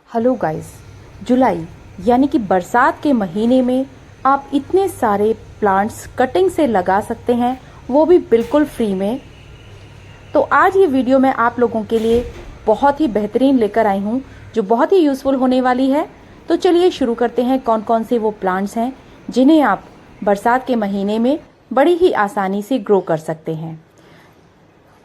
Hello guys, जुलाई यानी कि बरसात के महीने में आप इतने सारे प्लांट्स कटिंग से लगा सकते हैं, वो भी बिल्कुल फ्री में। तो आज ये वीडियो मैं आप लोगों के लिए बहुत ही बेहतरीन लेकर आई हूँ, जो बहुत ही यूज़फुल होने वाली है। तो चलिए शुरू करते हैं। कौन कौन से वो प्लांट्स हैं जिन्हें आप बरसात के महीने में बड़ी ही आसानी से ग्रो कर सकते हैं।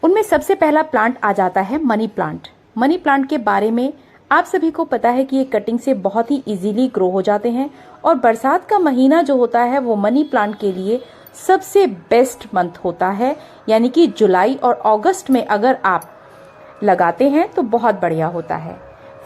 उनमें सबसे पहला प्लांट आ जाता है मनी प्लांट। मनी प्लांट के बारे में आप सभी को पता है कि ये कटिंग से बहुत ही इजीली ग्रो हो जाते हैं और बरसात का महीना जो होता है वो मनी प्लांट के लिए सबसे बेस्ट मंथ होता है। यानी कि जुलाई और अगस्त में अगर आप लगाते हैं तो बहुत बढ़िया होता है।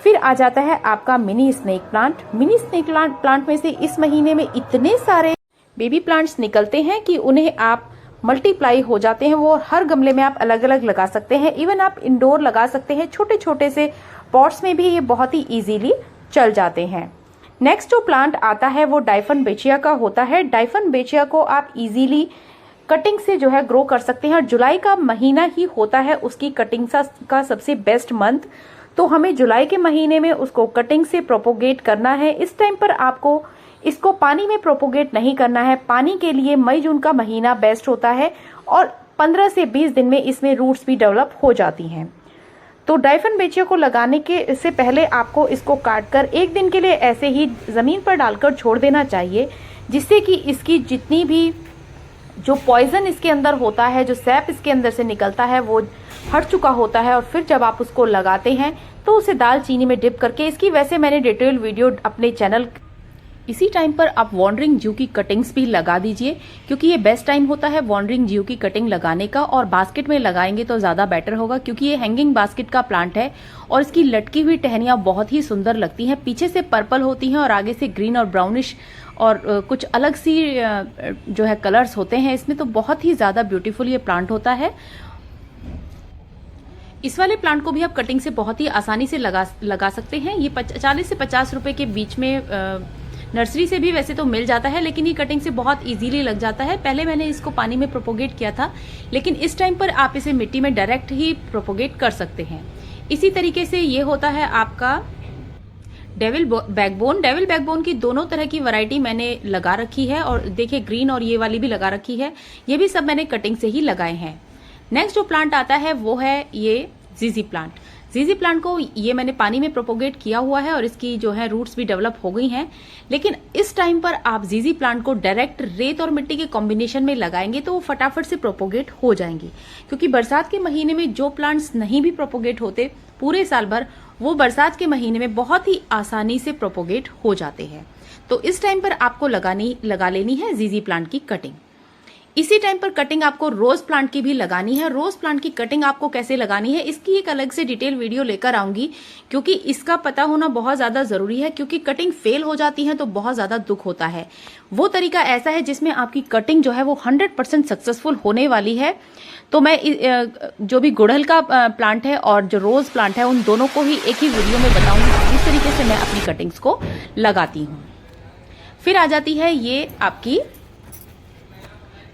फिर आ जाता है आपका mini snake plant. Mini snake plant में से इस महीने में इतने सारे बेबी प्लांट्स निकलते हैं कि उन्हें आप मल्टीप्लाई हो जाते हैं। वो हर गमले में आप अलग अलग लगा सकते हैं। इवन आप इंडोर लगा सकते हैं, छोटे छोटे से पॉट्स में भी ये बहुत ही इजीली चल जाते हैं। नेक्स्ट जो प्लांट आता है वो डाइफनबेचिया का होता है। डाइफनबेचिया को आप इजीली कटिंग से जो है ग्रो कर सकते हैं और जुलाई का महीना ही होता है उसकी कटिंग का सबसे बेस्ट मंथ। तो हमें जुलाई के महीने में उसको कटिंग से प्रोपोगेट करना है। इस टाइम पर आपको इसको पानी में प्रोपोगेट नहीं करना है। पानी के लिए मई जून का महीना बेस्ट होता है और 15 से 20 दिन में इसमें रूट्स भी डेवलप हो जाती हैं। तो डाइफनबेचिया को लगाने के से पहले आपको इसको काटकर एक दिन के लिए ऐसे ही ज़मीन पर डालकर छोड़ देना चाहिए, जिससे कि इसकी जितनी भी जो पॉइजन इसके अंदर होता है, जो सैप इसके अंदर से निकलता है, वो हट चुका होता है। और फिर जब आप उसको लगाते हैं तो उसे दालचीनी में डिप करके, इसकी वैसे मैंने डिटेल वीडियो अपने चैनल, इसी टाइम पर आप वॉन्डरिंग ज्यू की कटिंग्स भी लगा दीजिए, क्योंकि ये बेस्ट टाइम होता है वॉन्डरिंग ज्यू की कटिंग लगाने का। और बास्केट में लगाएंगे तो ज़्यादा बेटर होगा, क्योंकि ये हैंगिंग बास्केट का प्लांट है और इसकी लटकी हुई टहनियाँ बहुत ही सुंदर लगती हैं। पीछे से पर्पल होती हैं और आगे से ग्रीन और ब्राउनिश और कुछ अलग सी जो है कलर्स होते हैं इसमें। तो बहुत ही ज़्यादा ब्यूटीफुल ये प्लांट होता है। इस वाले प्लांट को भी आप कटिंग से बहुत ही आसानी से लगा सकते हैं। ये 40 से 50 रुपए के बीच में नर्सरी से भी वैसे तो मिल जाता है, लेकिन ये कटिंग से बहुत इजीली लग जाता है। पहले मैंने इसको पानी में प्रोपोगेट किया था, लेकिन इस टाइम पर आप इसे मिट्टी में डायरेक्ट ही प्रोपोगेट कर सकते हैं। इसी तरीके से ये होता है आपका डेविल बैकबोन। डेविल बैकबोन की दोनों तरह की वैरायटी मैंने लगा रखी है और देखिए ग्रीन और ये वाली भी लगा रखी है। ये भी सब मैंने कटिंग से ही लगाए हैं। नेक्स्ट जो प्लांट आता है वो है ये जीजी प्लांट। जीजी प्लांट को ये मैंने पानी में प्रोपोगेट किया हुआ है और इसकी जो है रूट्स भी डेवलप हो गई हैं। लेकिन इस टाइम पर आप जीजी प्लांट को डायरेक्ट रेत और मिट्टी के कॉम्बिनेशन में लगाएंगे तो वो फटाफट से प्रोपोगेट हो जाएंगी, क्योंकि बरसात के महीने में जो प्लांट्स नहीं भी प्रोपोगेट होते पूरे साल भर, वो बरसात के महीने में बहुत ही आसानी से प्रोपोगेट हो जाते हैं। तो इस टाइम पर आपको लगा लेनी है जीजी प्लांट की कटिंग। इसी टाइम पर कटिंग आपको रोज प्लांट की भी लगानी है। रोज प्लांट की कटिंग आपको कैसे लगानी है इसकी एक अलग से डिटेल वीडियो लेकर आऊंगी, क्योंकि इसका पता होना बहुत ज्यादा जरूरी है। क्योंकि कटिंग फेल हो जाती है तो बहुत ज्यादा दुख होता है। वो तरीका ऐसा है जिसमें आपकी कटिंग जो है वो 100% सक्सेसफुल होने वाली है। तो मैं जो भी गुड़हल का प्लांट है और जो रोज प्लांट है उन दोनों को ही एक ही वीडियो में बताऊंगी किस तरीके से मैं अपनी कटिंग्स को लगाती हूँ। फिर आ जाती है ये आपकी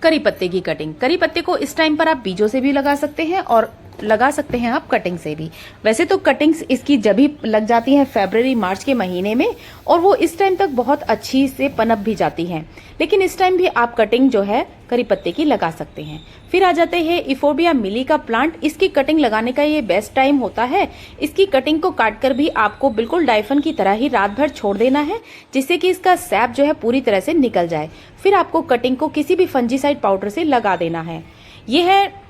करी पत्ते की कटिंग। करी पत्ते को इस टाइम पर आप बीजों से भी लगा सकते हैं और लगा सकते हैं आप कटिंग से भी। वैसे तो कटिंग्स इसकी जब भी लग जाती हैं फरवरी मार्च के महीने में, और वो इस टाइम तक बहुत अच्छी से पनप भी जाती हैं। लेकिन इस टाइम भी आप कटिंग जो है करी पत्ते की लगा सकते हैं। फिर आ जाते हैं इफोबिया मिली का प्लांट। इसकी कटिंग लगाने का ये बेस्ट टाइम होता है। इसकी कटिंग को काटकर भी आपको बिल्कुल डाइफन की तरह ही रात भर छोड़ देना है, जिससे कि इसका सैप जो है पूरी तरह से निकल जाए। फिर आपको कटिंग को किसी भी फंजीसाइड पाउडर से लगा देना है। ये है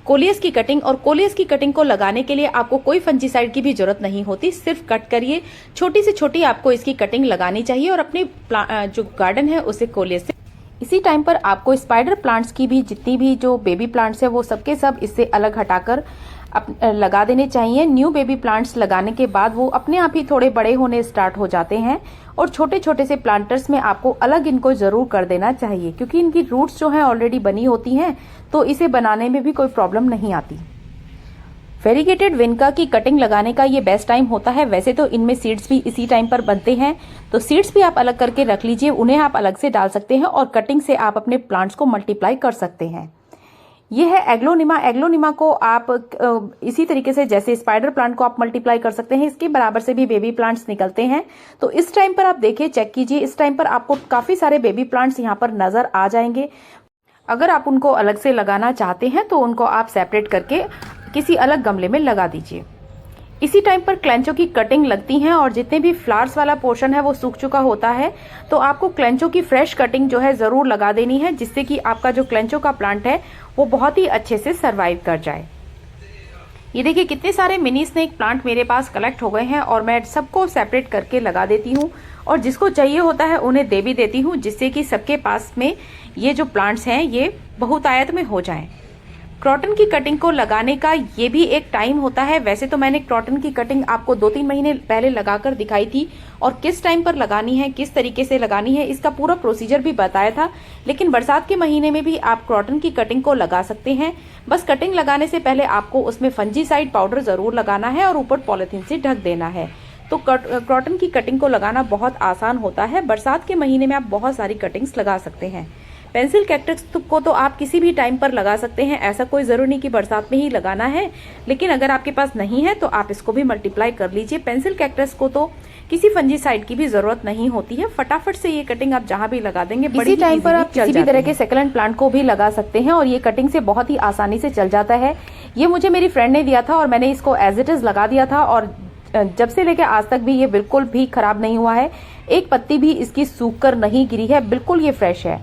कोलियस की कटिंग, और कोलियस की कटिंग को लगाने के लिए आपको कोई फंजीसाइड की भी जरूरत नहीं होती। सिर्फ कट करिए, छोटी से छोटी आपको इसकी कटिंग लगानी चाहिए और अपने जो गार्डन है उसे कोलियस से। इसी टाइम पर आपको स्पाइडर प्लांट्स की भी जितनी भी जो बेबी प्लांट्स है वो सबके सब इससे अलग हटाकर लगा देने चाहिए। न्यू बेबी प्लांट्स लगाने के बाद वो अपने आप ही थोड़े बड़े होने स्टार्ट हो जाते हैं और छोटे छोटे से प्लांटर्स में आपको अलग इनको जरूर कर देना चाहिए, क्योंकि इनकी रूट्स जो है ऑलरेडी बनी होती हैं तो इसे बनाने में भी कोई प्रॉब्लम नहीं आती। वेरीगेटेड विनका की कटिंग लगाने का ये बेस्ट टाइम होता है। वैसे तो इनमें सीड्स भी इसी टाइम पर बनते हैं, तो सीड्स भी आप अलग करके रख लीजिए, उन्हें आप अलग से डाल सकते हैं और कटिंग से आप अपने प्लांट्स को मल्टीप्लाई कर सकते हैं। ये है एग्लोनिमा। एग्लोनिमा को आप इसी तरीके से जैसे स्पाइडर प्लांट को आप मल्टीप्लाई कर सकते हैं, इसके बराबर से भी बेबी प्लांट्स निकलते हैं। तो इस टाइम पर आप देखिए, चेक कीजिए, इस टाइम पर आपको काफी सारे बेबी प्लांट्स यहाँ पर नजर आ जाएंगे। अगर आप उनको अलग से लगाना चाहते हैं तो उनको आप सेपरेट करके किसी अलग गमले में लगा दीजिए। इसी टाइम पर क्लेंचो की कटिंग लगती है और जितने भी फ्लावर्स वाला पोर्शन है वो सूख चुका होता है, तो आपको क्लेंचो की फ्रेश कटिंग जो है जरूर लगा देनी है, जिससे कि आपका जो क्लेंचो का प्लांट है वो बहुत ही अच्छे से सरवाइव कर जाए। ये देखिए कितने सारे मिनी स्नेक प्लांट मेरे पास कलेक्ट हो गए हैं और मैं सबको सेपरेट करके लगा देती हूँ और जिसको चाहिए होता है उन्हें दे भी देती हूँ, जिससे कि सबके पास में ये जो प्लांट्स हैं ये बहुतायत में हो जाएं। क्रॉटन की कटिंग को लगाने का ये भी एक टाइम होता है। वैसे तो मैंने क्रॉटन की कटिंग आपको 2-3 महीने पहले लगाकर दिखाई थी और किस टाइम पर लगानी है, किस तरीके से लगानी है, इसका पूरा प्रोसीजर भी बताया था। लेकिन बरसात के महीने में भी आप क्रॉटन की कटिंग को लगा सकते हैं। बस कटिंग लगाने से पहले आपको उसमें फंजीसाइड पाउडर जरूर लगाना है और ऊपर पॉलिथीन से ढक देना है। तो क्रॉटन की कटिंग को लगाना बहुत आसान होता है। बरसात के महीने में आप बहुत सारी कटिंग्स लगा सकते हैं। पेंसिल कैक्टस को तो आप किसी भी टाइम पर लगा सकते हैं, ऐसा कोई जरूरी नहीं कि बरसात में ही लगाना है। लेकिन अगर आपके पास नहीं है तो आप इसको भी मल्टीप्लाई कर लीजिए। पेंसिल कैक्टस को तो किसी फंजीसाइड की भी जरूरत नहीं होती है, फटाफट से ये कटिंग आप जहां भी लगा देंगे। इसी टाइम पर आप किसी भी तरह के सेकलेंट प्लांट को भी लगा सकते हैं और ये कटिंग से बहुत ही आसानी से चल जाता है। ये मुझे मेरी फ्रेंड ने दिया था और मैंने इसको एज इट इज लगा दिया था और जब से लेकर आज तक भी ये बिल्कुल भी खराब नहीं हुआ है। एक पत्ती भी इसकी सूख कर नहीं गिरी है, बिल्कुल ये फ्रेश है।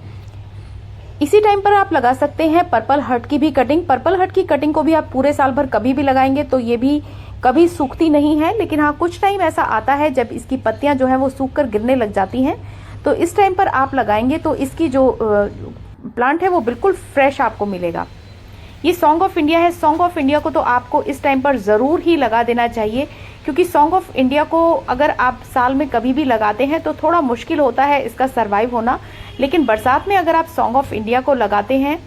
इसी टाइम पर आप लगा सकते हैं पर्पल हर्ट की भी कटिंग। पर्पल हर्ट की कटिंग को भी आप पूरे साल भर कभी भी लगाएंगे तो ये भी कभी सूखती नहीं है, लेकिन हाँ कुछ टाइम ऐसा आता है जब इसकी पत्तियां जो है वो सूख कर गिरने लग जाती हैं। तो इस टाइम पर आप लगाएंगे तो इसकी जो प्लांट है वो बिल्कुल फ्रेश आपको मिलेगा। ये सॉन्ग ऑफ इंडिया है। सॉन्ग ऑफ इंडिया को तो आपको इस टाइम पर जरूर ही लगा देना चाहिए, क्योंकि सॉन्ग ऑफ इंडिया को अगर आप साल में कभी भी लगाते हैं तो थोड़ा मुश्किल होता है इसका सरवाइव होना। लेकिन बरसात में अगर आप सॉन्ग ऑफ इंडिया को लगाते हैं,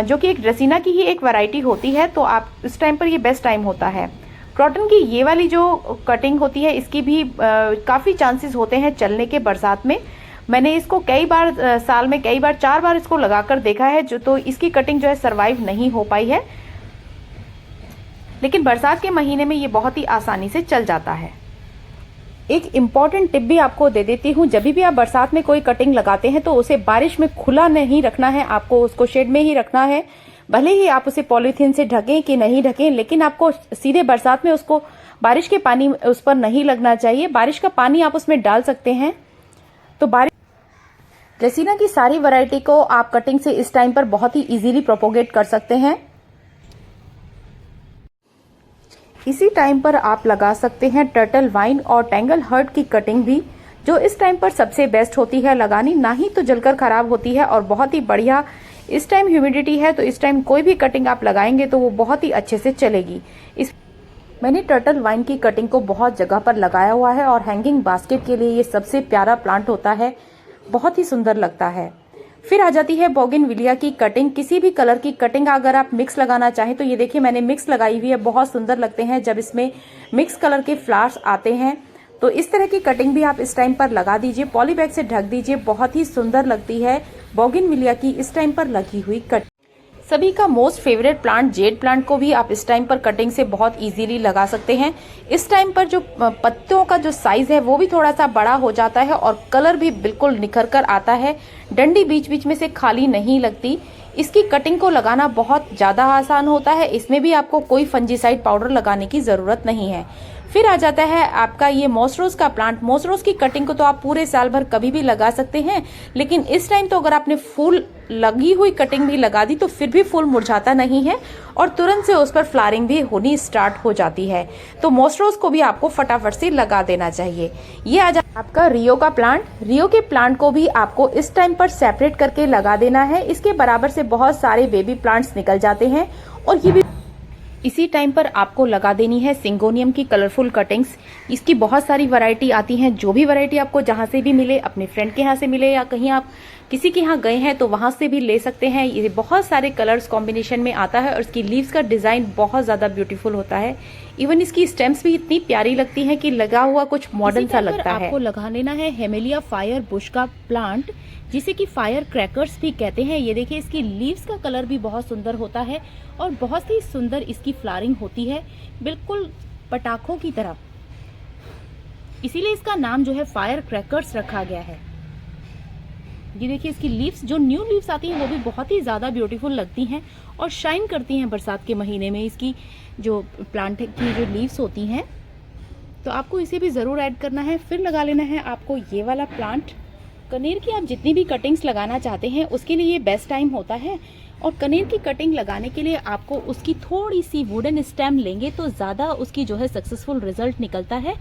जो कि एक ड्रेसिना की ही एक वैरायटी होती है, तो आप इस टाइम पर ये बेस्ट टाइम होता है। क्रॉटन की ये वाली जो कटिंग होती है इसकी भी काफ़ी चांसेस होते हैं चलने के बरसात में। मैंने इसको कई बार साल में कई बार 4 बार इसको लगाकर देखा है, जो तो इसकी कटिंग जो है सरवाइव नहीं हो पाई है। लेकिन बरसात के महीने में ये बहुत ही आसानी से चल जाता है। एक इम्पॉर्टेंट टिप भी आपको दे देती हूँ, जब भी आप बरसात में कोई कटिंग लगाते हैं तो उसे बारिश में खुला नहीं रखना है, आपको उसको शेड में ही रखना है। भले ही आप उसे पॉलीथीन से ढकें कि नहीं ढकें, लेकिन आपको सीधे बरसात में उसको बारिश के पानी उस पर नहीं लगना चाहिए। बारिश का पानी आप उसमें डाल सकते हैं। तो बारिश ड्रेसिना की सारी वैरायटी को आप कटिंग से इस टाइम पर बहुत ही इजीली प्रोपोगेट कर सकते हैं। इसी टाइम पर आप लगा सकते हैं टर्टल वाइन और टैंगल हर्ट की कटिंग भी, जो इस टाइम पर सबसे बेस्ट होती है लगानी, ना ही तो जलकर खराब होती है और बहुत ही बढ़िया। इस टाइम ह्यूमिडिटी है तो इस टाइम कोई भी कटिंग आप लगाएंगे तो वो बहुत ही अच्छे से चलेगी। मैंने टर्टल वाइन की कटिंग को बहुत जगह पर लगाया हुआ है और हैंगिंग बास्केट के लिए ये सबसे प्यारा प्लांट होता है, बहुत ही सुंदर लगता है। फिर आ जाती है बोगनविलिया की कटिंग। किसी भी कलर की कटिंग अगर आप मिक्स लगाना चाहें तो ये देखिए मैंने मिक्स लगाई हुई है, बहुत सुंदर लगते हैं जब इसमें मिक्स कलर के फ्लावर्स आते हैं। तो इस तरह की कटिंग भी आप इस टाइम पर लगा दीजिए, पॉली बैग से ढक दीजिए, बहुत ही सुंदर लगती है बोगनविलिया की इस टाइम पर लगी हुई कटिंग। सभी का most favourite plant jade plant को भी आप इस टाइम पर कटिंग से बहुत इजीली लगा सकते हैं। इस टाइम पर जो पत्तों का जो साइज है वो भी थोड़ा सा बड़ा हो जाता है और कलर भी बिल्कुल निखर कर आता है, डंडी बीच बीच में से खाली नहीं लगती। इसकी कटिंग को लगाना बहुत ज्यादा आसान होता है, इसमें भी आपको कोई फंजीसाइड पाउडर लगाने की जरूरत नहीं है। फिर आ जाता है आपका ये मॉसरोज का प्लांट। मॉसरोज की कटिंग को तो आप पूरे साल भर कभी भी लगा सकते हैं, लेकिन इस टाइम तो अगर आपने फूल लगी हुई कटिंग भी लगा दी तो फिर भी फूल मुरझाता नहीं है और तुरंत से उस पर फ्लावरिंग भी होनी स्टार्ट हो जाती है। तो मॉसरोज को भी आपको फटाफट से लगा देना चाहिए। ये आ जाता है आपका रियो का प्लांट। रियो के प्लांट को भी आपको इस टाइम पर सेपरेट करके लगा देना है। इसके बराबर से बहुत सारे बेबी प्लांट्स निकल जाते हैं और ये भी इसी टाइम पर आपको लगा देनी है सिंगोनियम की कलरफुल कटिंग्स। इसकी बहुत सारी वैरायटी आती हैं, जो भी वैरायटी आपको जहां से भी मिले, अपने फ्रेंड के यहाँ से मिले या कहीं आप किसी के यहाँ गए हैं तो वहां से भी ले सकते हैं। ये बहुत सारे कलर्स कॉम्बिनेशन में आता है और इसकी लीव्स का डिजाइन बहुत ज़्यादा ब्यूटीफुल होता है। इवन इसकी स्टेम्स भी इतनी प्यारी लगती हैं कि लगा हुआ कुछ मॉडर्न सा लगता है। आपको लगा लेना है हेमेलिया फायर बुश का प्लांट, जिसे कि फायर क्रैकर्स भी कहते हैं। ये देखिए, इसकी लीव्स का कलर भी बहुत सुंदर होता है और बहुत ही सुंदर इसकी फ्लावरिंग होती है, बिल्कुल पटाखों की तरह। इसीलिए इसका नाम जो है फायर क्रैकर्स रखा गया है। ये देखिए, इसकी लीव्स, जो न्यू लीव्स आती हैं वो भी बहुत ही ज़्यादा ब्यूटीफुल लगती हैं और शाइन करती हैं बरसात के महीने में। इसकी जो प्लांट की जो लीव्स होती हैं, तो आपको इसे भी ज़रूर ऐड करना है। फिर लगा लेना है आपको ये वाला प्लांट। कनेर की आप जितनी भी कटिंग्स लगाना चाहते हैं उसके लिए ये बेस्ट टाइम होता है। और कनेर की कटिंग लगाने के लिए आपको उसकी थोड़ी सी वुडन स्टेम लेंगे तो ज़्यादा उसकी जो है सक्सेसफुल रिजल्ट निकलता है।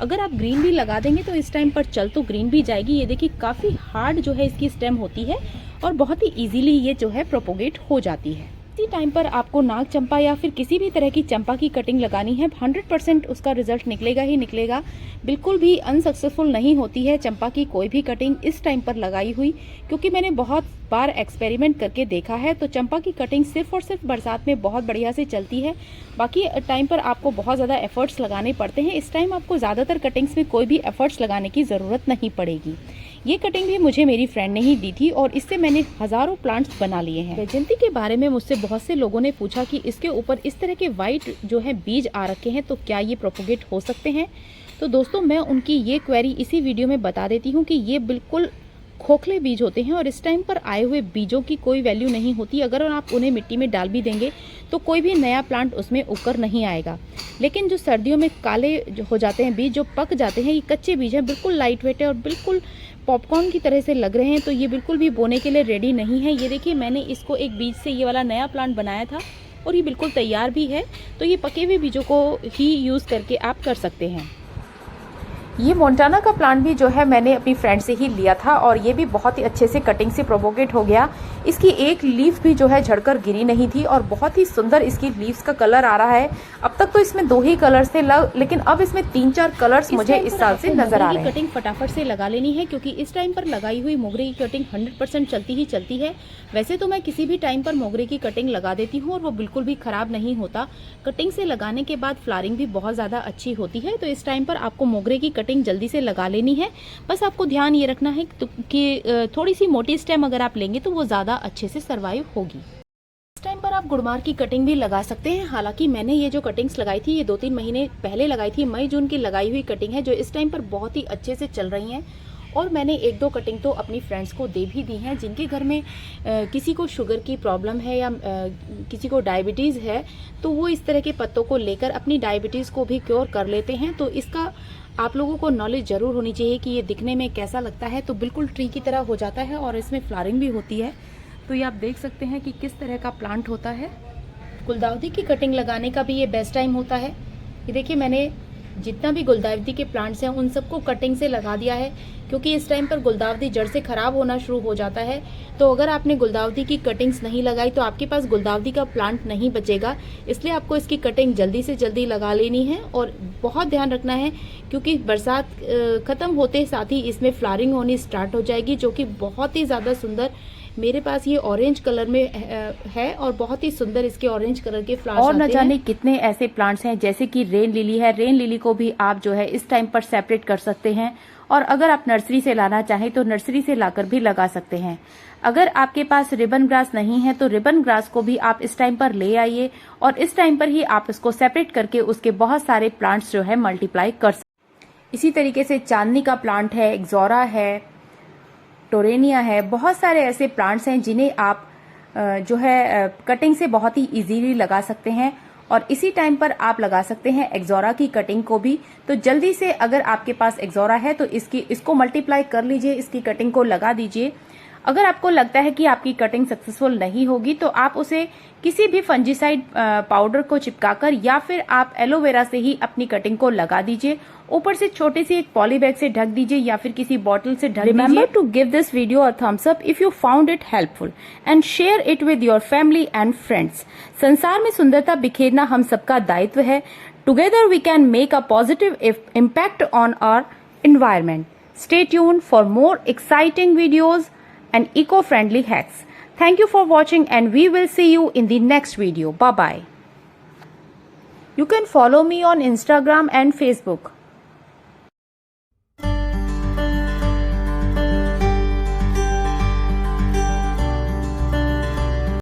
अगर आप ग्रीन भी लगा देंगे तो इस टाइम पर चल तो ग्रीन भी जाएगी। ये देखिए, काफ़ी हार्ड जो है इसकी स्टेम होती है और बहुत ही इजीली ये जो है प्रोपोगेट हो जाती है। इसी टाइम पर आपको नाग चंपा या फिर किसी भी तरह की चंपा की कटिंग लगानी है, 100% उसका रिजल्ट निकलेगा ही निकलेगा। बिल्कुल भी अनसक्सेसफुल नहीं होती है चंपा की कोई भी कटिंग इस टाइम पर लगाई हुई, क्योंकि मैंने बहुत बार एक्सपेरिमेंट करके देखा है। तो चंपा की कटिंग सिर्फ और सिर्फ बरसात में बहुत बढ़िया से चलती है। बाकी टाइम पर आपको बहुत ज़्यादा एफर्ट्स लगाने पड़ते हैं। इस टाइम आपको ज़्यादातर कटिंग्स में कोई भी एफर्ट्स लगाने की ज़रूरत नहीं पड़ेगी। ये कटिंग भी मुझे मेरी फ्रेंड ने ही दी थी और इससे मैंने हज़ारों प्लांट्स बना लिए हैं। वैजयंती के बारे में मुझसे बहुत से लोगों ने पूछा कि इसके ऊपर इस तरह के वाइट जो है बीज आ रखे हैं, तो क्या ये प्रोपोगेट हो सकते हैं? तो दोस्तों, मैं उनकी ये क्वेरी इसी वीडियो में बता देती हूँ कि ये बिल्कुल खोखले बीज होते हैं और इस टाइम पर आए हुए बीजों की कोई वैल्यू नहीं होती। अगर आप उन्हें मिट्टी में डाल भी देंगे तो कोई भी नया प्लांट उसमें उकर नहीं आएगा। लेकिन जो सर्दियों में काले हो जाते हैं बीज, जो पक जाते हैं, ये कच्चे बीज हैं, बिल्कुल लाइट वेट है और बिल्कुल पॉपकॉर्न की तरह से लग रहे हैं, तो ये बिल्कुल भी बोने के लिए रेडी नहीं है। ये देखिए, मैंने इसको एक बीज से ये वाला नया प्लांट बनाया था और ये बिल्कुल तैयार भी है। तो ये पके हुए बीजों को ही यूज़ करके आप कर सकते हैं। ये मोंटाना का प्लांट भी जो है मैंने अपनी फ्रेंड से ही लिया था और ये भी बहुत ही अच्छे से कटिंग से प्रोपोगेट हो गया। इसकी एक लीफ भी जो है झड़कर गिरी नहीं थी और बहुत ही सुंदर इसकी लीव्स का कलर आ रहा है। अब तक तो इसमें 2 ही कलर्स थे, लेकिन अब इसमें 3-4 कलर्स मुझे इस साल से नजर आ रहे हैं। कटिंग फटाफट से लगा लेनी है, क्योंकि इस टाइम पर लगाई हुई मोगरे की कटिंग 100% चलती ही चलती है। वैसे तो मैं किसी भी टाइम पर मोगरे की कटिंग लगा देती हूँ और वो बिल्कुल भी खराब नहीं होता। कटिंग से लगाने के बाद फ्लावरिंग भी बहुत ज़्यादा अच्छी होती है। तो इस टाइम पर आपको मोगरे की कटिंग जल्दी से लगा लेनी है। बस आपको ध्यान ये रखना है कि थोड़ी सी मोटी स्टेम अगर आप लेंगे तो वो ज़्यादा अच्छे से सर्वाइव होगी। इस टाइम पर आप गुड़मार की कटिंग भी लगा सकते हैं। हालांकि मैंने ये जो कटिंग्स लगाई थी ये 2-3 महीने पहले लगाई थी। मई जून की लगाई हुई कटिंग है जो इस टाइम पर बहुत ही अच्छे से चल रही हैं और मैंने 1-2 कटिंग तो अपनी फ्रेंड्स को दे भी दी हैं जिनके घर में किसी को शुगर की प्रॉब्लम है या किसी को डायबिटीज़ है, तो वो इस तरह के पत्तों को लेकर अपनी डायबिटीज़ को भी क्योर कर लेते हैं। तो इसका आप लोगों को नॉलेज ज़रूर होनी चाहिए कि ये दिखने में कैसा लगता है। तो बिल्कुल ट्री की तरह हो जाता है और इसमें फ्लावरिंग भी होती है। तो ये आप देख सकते हैं कि किस तरह का प्लांट होता है। गुलदाउदी की कटिंग लगाने का भी ये बेस्ट टाइम होता है। ये देखिए, मैंने जितना भी गुलदाउदी के प्लांट्स हैं उन सबको कटिंग से लगा दिया है, क्योंकि इस टाइम पर गुलदाउदी जड़ से ख़राब होना शुरू हो जाता है। तो अगर आपने गुलदाउदी की कटिंग्स नहीं लगाई तो आपके पास गुलदाउदी का प्लांट नहीं बचेगा। इसलिए आपको इसकी कटिंग जल्दी से जल्दी लगा लेनी है और बहुत ध्यान रखना है, क्योंकि बरसात ख़त्म होते साथ ही इसमें फ्लावरिंग होनी स्टार्ट हो जाएगी, जो कि बहुत ही ज़्यादा सुंदर। मेरे पास ये ऑरेंज कलर में है और बहुत ही सुंदर इसके ऑरेंज कलर के फ्लावर्स और न जाने कितने ऐसे प्लांट्स हैं, जैसे कि रेन लिली है। रेन लिली को भी आप जो है इस टाइम पर सेपरेट कर सकते हैं और अगर आप नर्सरी से लाना चाहें तो नर्सरी से लाकर भी लगा सकते हैं। अगर आपके पास रिबन ग्रास नहीं है तो रिबन ग्रास को भी आप इस टाइम पर ले आइए और इस टाइम पर ही आप इसको सेपरेट करके उसके बहुत सारे प्लांट्स जो है मल्टीप्लाई कर सकते हैं। इसी तरीके से चांदनी का प्लांट है, एक्सोरा है, टोरेनिया है, बहुत सारे ऐसे प्लांट्स हैं जिन्हें आप जो है कटिंग से बहुत ही इजीली लगा सकते हैं और इसी टाइम पर आप लगा सकते हैं एक्सोरा की कटिंग को भी। तो जल्दी से अगर आपके पास एक्सोरा है तो इसको मल्टीप्लाई कर लीजिए, इसकी कटिंग को लगा दीजिए। अगर आपको लगता है कि आपकी कटिंग सक्सेसफुल नहीं होगी तो आप उसे किसी भी फंजीसाइड पाउडर को चिपकाकर या फिर आप एलोवेरा से ही अपनी कटिंग को लगा दीजिए। ऊपर से छोटे से एक पॉली बैग से ढक दीजिए या फिर किसी बॉटल से ढक दीजिए। Remember to give this video a thumbs up if you found it helpful and share it with your family and friends. संसार में सुंदरता बिखेरना हम सबका दायित्व है। Together we can make a positive impact on our environment. Stay tuned for more exciting videos and eco-friendly hacks. Thank you for watching and we will see you in the next video. Bye bye. You can follow me on Instagram and Facebook.